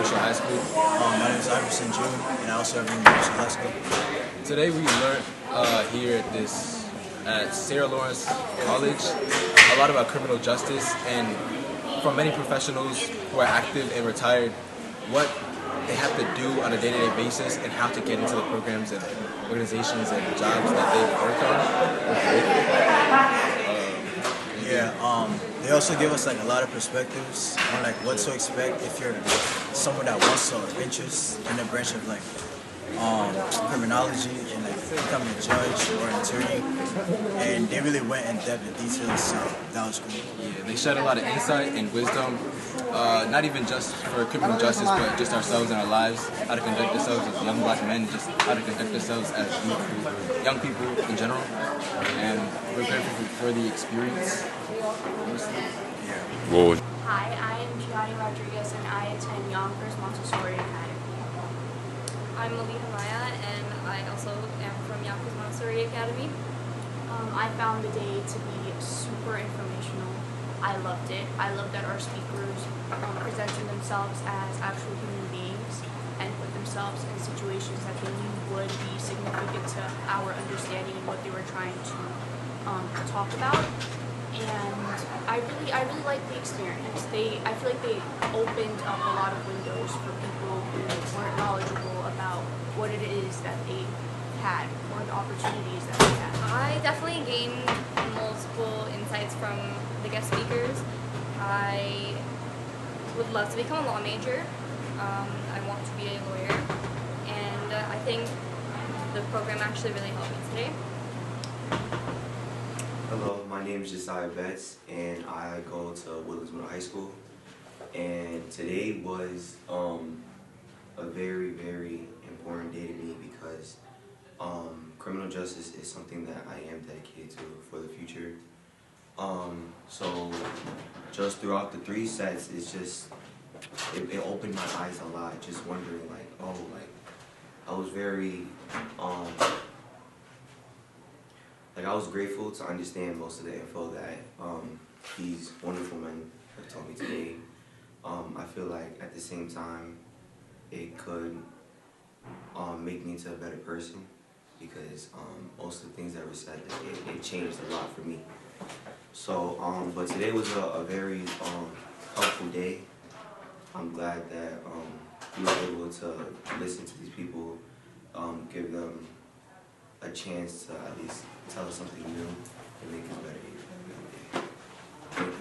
Universal High School. My name is Iverson Jr., and I also have Universal High School. Today we learned here at Sarah Lawrence College a lot about criminal justice, and from many professionals who are active and retired, what they have to do on a day-to-day basis and how to get into the programs and organizations and jobs that they've worked on. They also give us like a lot of perspectives on like what to expect if you're someone that wants to interest in the branch of like criminology and like becoming a judge or an attorney, and they really went in depth and details, so that was cool. Yeah, they shed a lot of insight and wisdom, not even just for criminal justice, but just ourselves and our lives, how to conduct ourselves as young black men, just how to conduct ourselves as young people in general, and we're grateful for the experience. Hi, I am Gianni Rodriguez and I attend Yonkers Montessori Academy. I'm Malika Maya and I also am from Yonkers Montessori Academy. I found the day to be super informational. I loved it. I loved that our speakers presented themselves as actual human beings and put themselves in situations that they knew would be significant to our understanding and what they were trying to talk about. And I really liked the experience. I feel like they opened up a lot of windows for people who weren't knowledgeable about what it is that they had or the opportunities that they had. I definitely gained multiple insights from the guest speakers. I would love to become a law major. I want to be a lawyer, and I think the program actually really helped me today. Hello, my name is Josiah Betts, and I go to Woodlands Middle High School. And today was a very, very important day to me because criminal justice is something that I am dedicated to for the future. So just throughout the 3 sets, it's just, it opened my eyes a lot, just wondering like, I was very, I was grateful to understand most of the info that these wonderful men have told me today. I feel like at the same time, it could make me into a better person because most of the things that were said, it changed a lot for me. So, but today was a very helpful day. I'm glad that we were able to listen to these people, give them a chance to at least tell us something new and make us better. Thank you.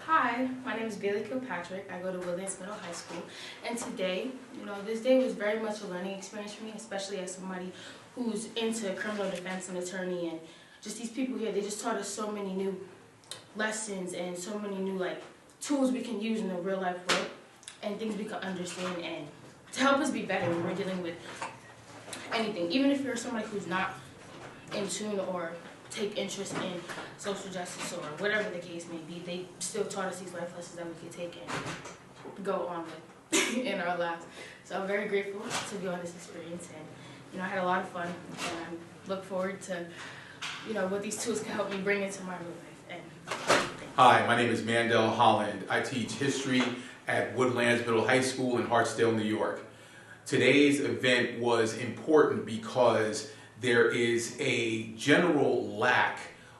Hi, my name is Bailey Kilpatrick. I go to Woodlands Middle High School, and today, this day was very much a learning experience for me, especially as somebody who's into criminal defense and attorney, and just these people here, they just taught us so many new lessons and so many new tools we can use in the real life world and things we can understand and to help us be better when we're dealing with anything. Even if you're somebody who's not in tune or take interest in social justice or whatever the case may be, they still taught us these life lessons that we could take and go on with in our lives. So I'm very grateful to be on this experience, and I had a lot of fun, and I look forward to what these tools can help me bring into my real life. And hi, my name is Mandel Holland. I teach history at Woodlands Middle High School in Hartsdale, New York. Today's event was important because there is a general lack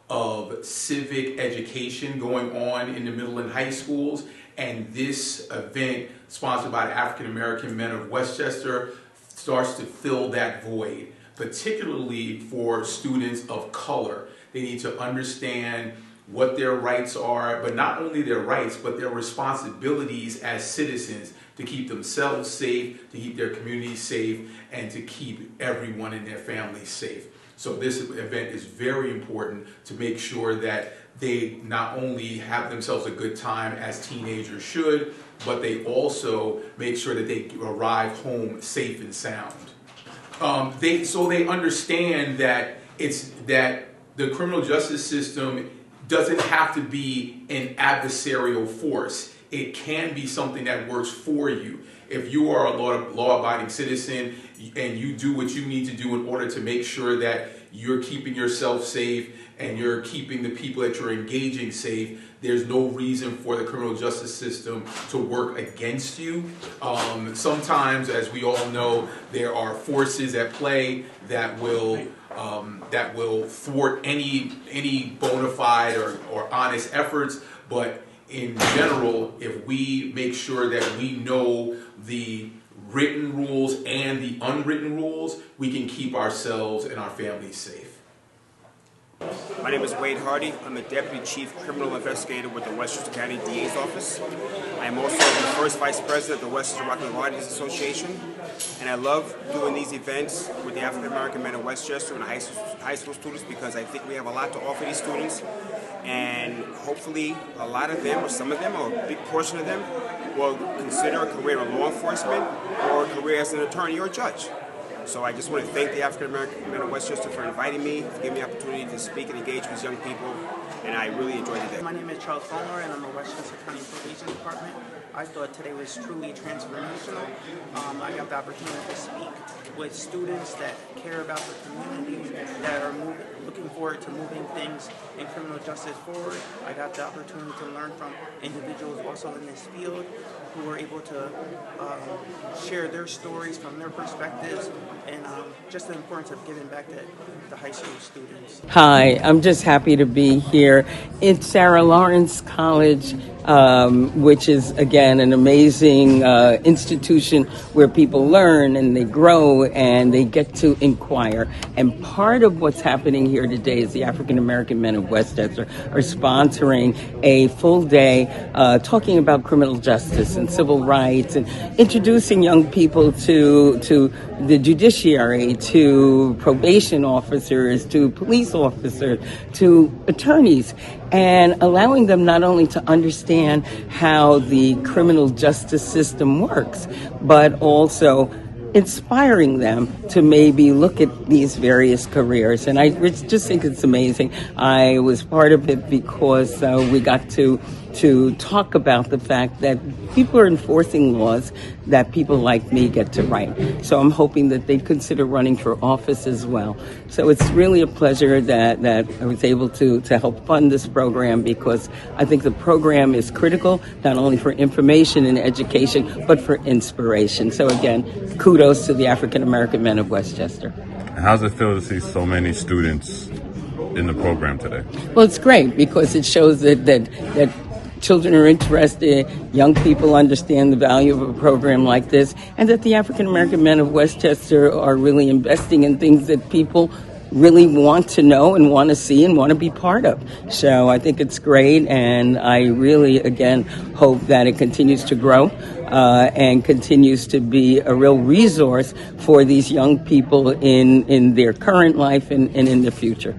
of civic education going on in the middle and high schools, and this event, sponsored by the African American Men of Westchester, starts to fill that void, particularly for students of color. They need to understand what their rights are, but not only their rights, but their responsibilities as citizens to keep themselves safe, to keep their communities safe, and to keep everyone in their families safe. So this event is very important to make sure that they not only have themselves a good time as teenagers should, but they also make sure that they arrive home safe and sound. So they understand that the criminal justice system doesn't have to be an adversarial force. It can be something that works for you. If you are a law-abiding citizen and you do what you need to do in order to make sure that you're keeping yourself safe and you're keeping the people that you're engaging safe, there's no reason for the criminal justice system to work against you. Sometimes, as we all know, there are forces at play that will thwart any bona fide or honest efforts. But in general, if we make sure that we know the written rules and the unwritten rules, we can keep ourselves and our families safe. My name is Wade Hardy. I'm a Deputy Chief Criminal Investigator with the Westchester County DA's Office. I'm also the first Vice President of the Westchester Rockland Guardians Association. And I love doing these events with the African American men of Westchester and high school students because I think we have a lot to offer these students. And hopefully a lot of them, or some of them, or a big portion of them, will consider a career in law enforcement or a career as an attorney or a judge. So I just want to thank the African American men of Westchester for inviting me, for giving me the opportunity to speak and engage with young people, and I really enjoyed the day. My name is Charles Fulmer, and I'm a Westchester County Probation Department. I thought today was truly transformational. I got the opportunity to speak with students that care about the community, that are looking forward to moving things in criminal justice forward. I got the opportunity to learn from individuals also in this field who were able to share their stories from their perspectives, and just the importance of giving back to the high school students. Hi, I'm just happy to be here in Sarah Lawrence College, which is, again, an amazing institution where people learn and they grow and they get to inquire. And part of what's happening here today is the African American men of Westchester are sponsoring a full day talking about criminal justice and civil rights and introducing young people to the judiciary, to probation officers, to police officers, to attorneys, and allowing them not only to understand how the criminal justice system works, but also inspiring them to maybe look at these various careers. And I just think it's amazing. I was part of it because we got to talk about the fact that people are enforcing laws that people like me get to write. So I'm hoping that they'd consider running for office as well. So it's really a pleasure that I was able to help fund this program, because I think the program is critical, not only for information and education, but for inspiration. So again, kudos to the African American men of Westchester. How's it feel to see so many students in the program today? Well, it's great because it shows that children are interested, young people understand the value of a program like this, and that the African American men of Westchester are really investing in things that people really want to know and want to see and want to be part of. So I think it's great, and I really, again, hope that it continues to grow and continues to be a real resource for these young people in their current life and in the future.